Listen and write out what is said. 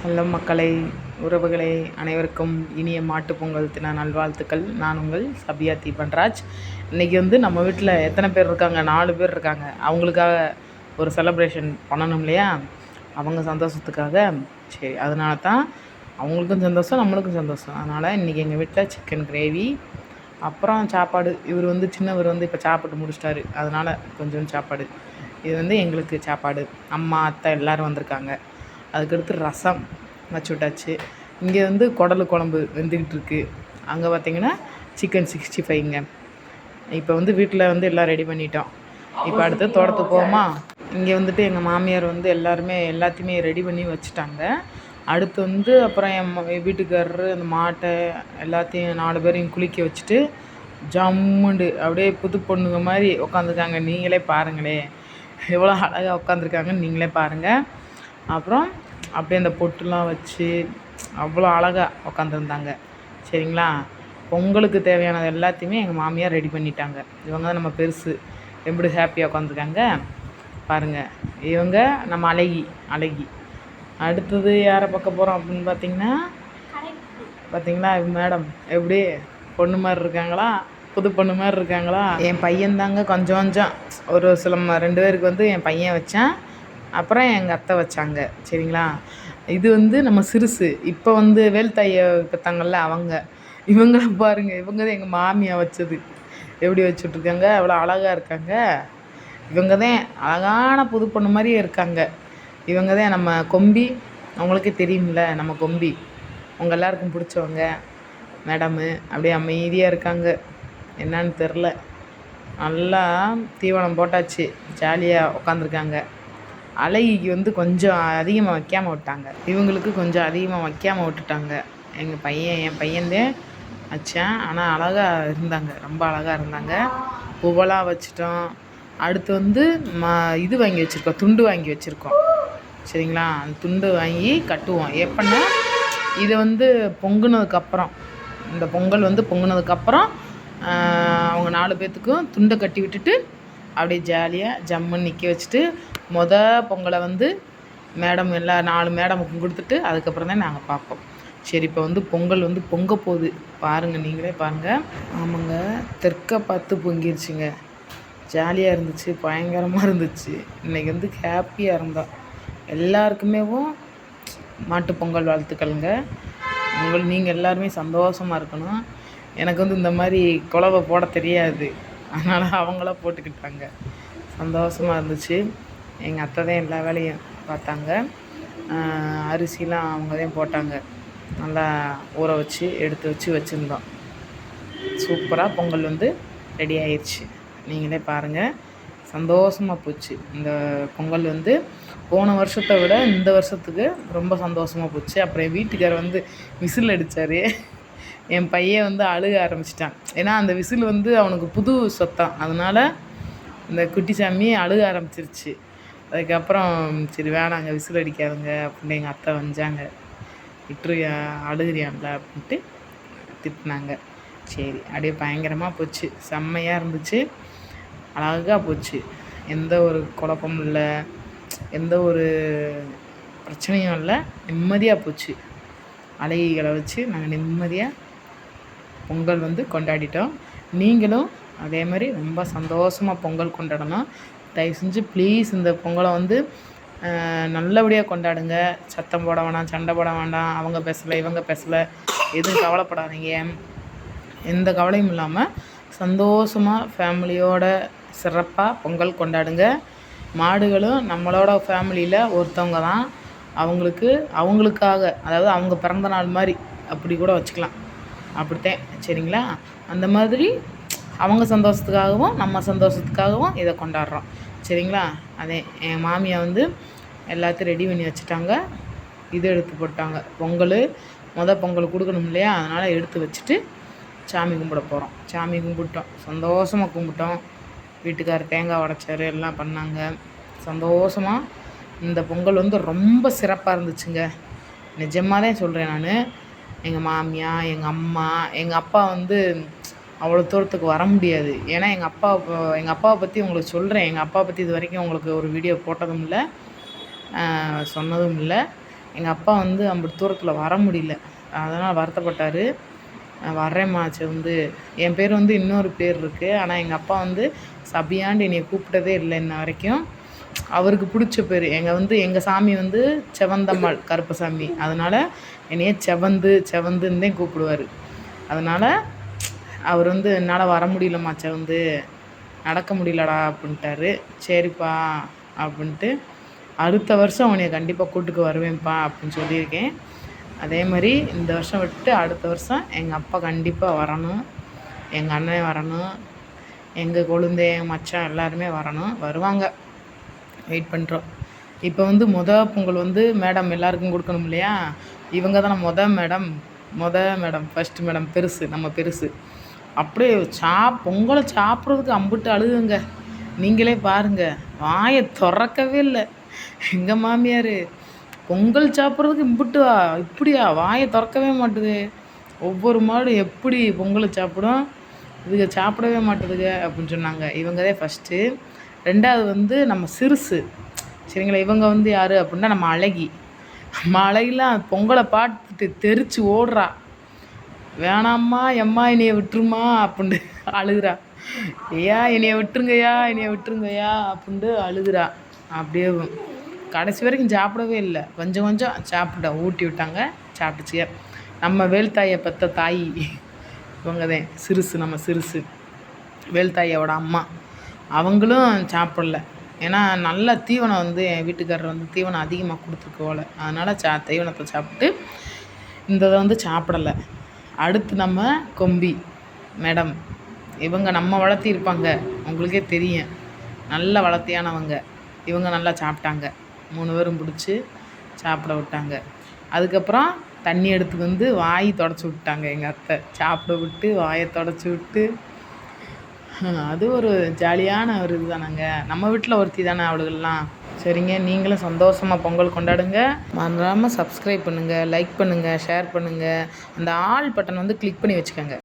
Hello மக்களை, உறவுகளே, அனைவருக்கும் இனிய மாட்டுப்பொங்கல் தின நல்வாழ்த்துக்கள். நான் உங்கள் சபியா தீபன்ராஜ். இன்றைக்கி நம்ம வீட்டில் எத்தனை பேர் இருக்காங்க? 4 பேர் இருக்காங்க. அவங்களுக்காக ஒரு செலப்ரேஷன் பண்ணணும் இல்லையா? அவங்க சந்தோஷத்துக்காக. சரி, அதனால தான் அவங்களுக்கும் சந்தோஷம், நம்மளுக்கும் சந்தோஷம். அதனால் இன்றைக்கி எங்கள் வீட்டில் சிக்கன் கிரேவி, அப்புறம் சாப்பாடு. இவர் சின்னவர் இப்போ சாப்பிட்டு முடிச்சிட்டாரு, அதனால் கொஞ்சம் சாப்பாடு. இது எங்களுக்கு சாப்பாடு. அம்மா, அத்தை எல்லோரும் வந்திருக்காங்க. அதுக்கடுத்து ரசம் வச்சு விட்டாச்சு. இங்கே குடலு குழம்பு வெந்துக்கிட்டு இருக்குது. அங்கே பார்த்திங்கன்னா சிக்கன் 65ங்க. இப்போ வீட்டில் எல்லாம் ரெடி பண்ணிட்டோம். இப்போ அடுத்து தோட்டத்துக்கு போவோமா? இங்கே எங்கள் மாமியார் எல்லாத்தையுமே ரெடி பண்ணி வச்சுட்டாங்க. அடுத்து அப்புறம் என் வீட்டுக்காரரு அந்த மாட்டை எல்லாத்தையும் 4 பேரையும் குளிக்க வச்சுட்டு ஜம்முண்டு அப்படியே புது பொண்ணுங்க மாதிரி உட்காந்துருக்காங்க. நீங்களே பாருங்களே, எவ்வளோ அழகாக உட்காந்துருக்காங்கன்னு நீங்களே பாருங்கள். அப்புறம் அப்படியே அந்த பொட்டுலாம் வச்சு அவ்வளோ அழகாக உட்காந்துருந்தாங்க. சரிங்களா? பொங்கலுக்கு தேவையானது எல்லாத்தையுமே எங்கள் மாமியார் ரெடி பண்ணிட்டாங்க. இவங்க தான் நம்ம பெருசு. எப்படி ஹாப்பியாக உட்காந்துருக்காங்க பாருங்கள். இவங்க நம்ம அழகி. அடுத்தது யாரை பார்க்க போகிறோம் அப்படின்னு பார்த்தீங்களா மேடம் எப்படி பொண்ணு மாதிரி இருக்காங்களா? புது பொண்ணு மாதிரி இருக்காங்களா? என் பையன்தாங்க கொஞ்சம் ஒரு சில 2 பேருக்கு என் பையன் வச்சேன். அப்புறம் எங்கள் அத்தை வச்சாங்க. சரிங்களா? இது நம்ம சிறுசு. இப்போ வேல்தாயை பெற்றாங்கள்ல அவங்க. இவங்கள பாருங்கள், இவங்க தான் எங்கள் மாமியா வச்சது. எப்படி வச்சுட்ருக்காங்க, அவ்வளோ அழகாக இருக்காங்க. இவங்க தான் அழகான புது பொண்ணு மாதிரியே இருக்காங்க. இவங்க தான் நம்ம கொம்பி. அவங்களுக்கே தெரியும்ல, நம்ம கொம்பி. அவங்க எல்லாருக்கும் பிடிச்சவங்க மேடமு. அப்படியே அமைதியாக இருக்காங்க. என்னான்னு தெரில. நல்லா தீவனம் போட்டாச்சு, ஜாலியாக உட்காந்துருக்காங்க. அழகிக்கு கொஞ்சம் அதிகமாக வைக்காமல் விட்டாங்க. இவங்களுக்கு கொஞ்சம் அதிகமாக வைக்காமல் விட்டுட்டாங்க. என் பையன்தான் வச்சேன். ஆனால் அழகாக இருந்தாங்க, ரொம்ப அழகாக இருந்தாங்க. பூவெல்லாம் வச்சிட்டோம். அடுத்து இது வாங்கி வச்சுருக்கோம், துண்டு வாங்கி வச்சுருக்கோம். சரிங்களா? அந்த துண்டு வாங்கி கட்டுவோம். எப்படின்னா இதை பொங்குனதுக்கப்புறம், இந்த பொங்கல் பொங்குனதுக்கப்புறம் அவங்க 4 பேர்த்துக்கும் துண்டை கட்டி விட்டுட்டு அப்படியே ஜாலியாக ஜம்முன்னு நிற்க வச்சுட்டு பொங்கலை மேடம் 4 மேடமுக்கும் கொடுத்துட்டு அதுக்கப்புறம் தான் நாங்கள் பார்ப்போம். சரி, இப்போ பொங்கல் பொங்க போகுது பாருங்கள், நீங்களே பாருங்கள். ஆமாங்க, தெற்க பார்த்து பொங்கிருச்சுங்க. ஜாலியாக இருந்துச்சு, பயங்கரமாக இருந்துச்சு. இன்றைக்கி ஹாப்பியாக இருந்தோம். எல்லாருக்குமே மாட்டுப்பொங்கல் வாழ்த்துக்கள்ங்க. நீங்கள் எல்லாருமே சந்தோஷமாக இருக்கணும். எனக்கு இந்த மாதிரி குழவை போட தெரியாது, அதனால் அவங்களாம் போட்டுக்கிட்டாங்க. சந்தோஷமாக இருந்துச்சு. எங்கள் அத்தை தான் எல்லா வேலையும் பார்த்தாங்க. அரிசிலாம் அவங்க தான் போட்டாங்க. நல்லா ஊற வச்சு எடுத்து வச்சுருந்தோம். சூப்பராக பொங்கல் ரெடி ஆயிடுச்சு. நீங்களே பாருங்கள், சந்தோஷமாக போச்சு. இந்த பொங்கல் போன வருஷத்தை விட இந்த வருஷத்துக்கு ரொம்ப சந்தோஷமாக போச்சு. அப்புறம் என் வீட்டுக்காரர் விசில் அடித்தார். என் பையன் அழுக ஆரம்பிச்சிட்டான். ஏன்னா அந்த விசில் அவனுக்கு புது சொத்தான். அதனால் இந்த குட்டிசாமி அழுக ஆரம்பிச்சிருச்சு. அதுக்கப்புறம் சரி வேணாங்க, விசில் அடிக்காதுங்க அப்படின்னு எங்கள் அத்தை வந்தாங்க. விட்டுருயா, அழுகிறியான்ல அப்படின்ட்டு திட்டினாங்க. சரி, அப்படியே பயங்கரமாக போச்சு. செம்மையாக இருந்துச்சு, அழகாக போச்சு. எந்த ஒரு குழப்பமும் இல்லை, எந்த ஒரு பிரச்சனையும் இல்லை. நிம்மதியாக போச்சு. அழகிகளை வச்சு நாங்கள் நிம்மதியாக பொங்கல் கொண்டாடிட்டோம். நீங்களும் அதே மாதிரி ரொம்ப சந்தோஷமாக பொங்கல் கொண்டாடணும். தயவு செஞ்சு ப்ளீஸ் இந்த பொங்கலை நல்லபடியாக கொண்டாடுங்க. சத்தம் போட வேணாம், சண்டை போட வேண்டாம். அவங்க பேசலை, இவங்க பேசலை, எதுவும் கவலைப்படாதீங்க. எந்த கவலையும் இல்லாமல் சந்தோஷமாக ஃபேமிலியோட சிறப்பாக பொங்கல் கொண்டாடுங்க. மாடுகளும் நம்மளோட ஃபேமிலியில் ஒருத்தவங்க தான். அவங்களுக்காக, அதாவது அவங்க பிறந்த நாள் மாதிரி அப்படி கூட வச்சுக்கலாம். அப்படித்தான். சரிங்களா? அந்த மாதிரி அவங்க சந்தோஷத்துக்காகவும் நம்ம சந்தோஷத்துக்காகவும் இதை கொண்டாடுறோம். சரிங்களா? அதே என் மாமியை எல்லாத்தையும் ரெடி பண்ணி வச்சுட்டாங்க. இது எடுத்து போட்டாங்க. பொங்கல் கொடுக்கணும் இல்லையா? அதனால் எடுத்து வச்சுட்டு சாமி கும்பிட போகிறோம். சாமி கும்பிட்டோம், சந்தோஷமாக கும்பிட்டோம். வீட்டுக்காரர் தேங்காய் உடைச்சார், எல்லாம் பண்ணாங்க. சந்தோஷமாக இந்த பொங்கல் ரொம்ப சிறப்பாக இருந்துச்சுங்க. நிஜமாக தான் சொல்கிறேன் நான். எங்கள் மாமியா, எங்கள் அம்மா, எங்கள் அப்பா அவ்வளோ தூரத்துக்கு வர முடியாது. ஏன்னா எங்கள் அப்பாவை பற்றி உங்களுக்கு சொல்கிறேன். எங்கள் அப்பா பற்றி இது வரைக்கும் உங்களுக்கு ஒரு வீடியோ போட்டதும் இல்லை, சொன்னதும் இல்லை. எங்கள் அப்பா வந்து அம்புட்டு தூரத்தில் வர முடியல, அதனால் வருத்தப்பட்டார். வர்றேம்மா வந்து என் பேர் வந்து இன்னொரு பேர் இருக்குது. ஆனால் எங்கள் அப்பா வந்து சபியாண்டு என்னை கூப்பிட்டதே இல்லை இன்ன வரைக்கும். அவருக்கு பிடிச்ச பேர் எங்கள் சாமி வந்து செவந்தம்மாள் கருப்பசாமி, அதனால் என்னைய செவந்துன்னு தான் கூப்பிடுவார். அதனால் அவர் வந்து என்னால் வர முடியலம்மா செவந்து, நடக்க முடியலடா அப்படின்ட்டாரு. சரிப்பா அப்படின்ட்டு அடுத்த வருஷம் உன்னைய கண்டிப்பாக கூட்டுக்கு வருவேன்ப்பா அப்படின்னு சொல்லியிருக்கேன். அதே மாதிரி இந்த வருஷம் விட்டு அடுத்த வருஷம் எங்கள் அப்பா கண்டிப்பாக வரணும், எங்கள் அண்ணன் வரணும், எங்கள் கொழுந்தை எங்கள் மச்சான் எல்லாருமே வரணும், வருவாங்க. வெயிட் பண்ணுறோம். இப்போ வந்து பொங்கல் வந்து மேடம் எல்லாருக்கும் கொடுக்கணும் இல்லையா, இவங்க தானே மேடம் ஃபஸ்ட்டு மேடம், பெருசு, நம்ம பெருசு. அப்படியே பொங்கலை சாப்பிட்றதுக்கு அம்புட்டு அழுகுங்க. நீங்களே பாருங்கள், வாயை திறக்கவே இல்லை எங்கள் மாமியார். பொங்கல் சாப்பிட்றதுக்கு இப்படியா வாயை திறக்கவே மாட்டுது. ஒவ்வொரு மாடு எப்படி பொங்கலை சாப்பிடும், இதுங்க சாப்பிடவே மாட்டுதுங்க அப்படின்னு சொன்னாங்க. இவங்க தான் ஃபஸ்ட்டு. ரெண்டாவது வந்து நம்ம சிறுசு, சரிங்களா. இவங்க வந்து யார் அப்படின்னா நம்ம அழகிலாம் பொங்கலை பார்த்துட்டு தெரிச்சு ஓடுறா. வேணாம்மா எம்மா என்னைய விட்டுருமா அப்படின்ட்டு அழுகுறா. ஐயா என்னைய விட்டுருங்கய்யா அப்படின்ட்டு அழுகுறா. அப்படியே கடைசி வரைக்கும் சாப்பிடவே இல்லை, கொஞ்சம் சாப்பிட்டேன், ஊட்டி விட்டாங்க, சாப்பிட்டுச்சு. நம்ம வேல்தாயை பெற்ற தாய் இவங்க தான் சிறுசு, நம்ம சிறுசு வேல்தாயோட அம்மா. அவங்களும் சாப்பிடல, ஏன்னா நல்ல தீவனம் வந்து என் வீட்டுக்காரர் வந்து தீவனம் அதிகமாக கொடுத்துருக்கோல, அதனால் தீவனத்தை சாப்பிட்டு இந்த இதை வந்து சாப்பிடலை. அடுத்து நம்ம கொம்பி மேடம், இவங்க நம்ம வளர்த்திருப்பாங்க, உங்களுக்கே தெரியும், நல்ல வளர்த்தியானவங்க. இவங்க நல்லா சாப்பிட்டாங்க, 3 பேரும் பிடிச்சி சாப்பிட விட்டாங்க. அதுக்கப்புறம் தண்ணி எடுத்து வந்து வாய் தொடச்சி விட்டாங்க எங்கள் அத்தை, சாப்பிட விட்டு வாயை தொடச்சி விட்டு. அது ஒரு ஜாலியான ஒரு இது தானேங்க, நம்ம வீட்டில் ஒருத்தி தானே அவளுகள்லாம். சரிங்க, நீங்களும் சந்தோஷமாக பொங்கல் கொண்டாடுங்க. மறந்துடாமல் சப்ஸ்கிரைப் பண்ணுங்கள், லைக் பண்ணுங்கள், ஷேர் பண்ணுங்கள். அந்த ஆல் பட்டன் வந்து கிளிக் பண்ணி வச்சுக்கோங்க.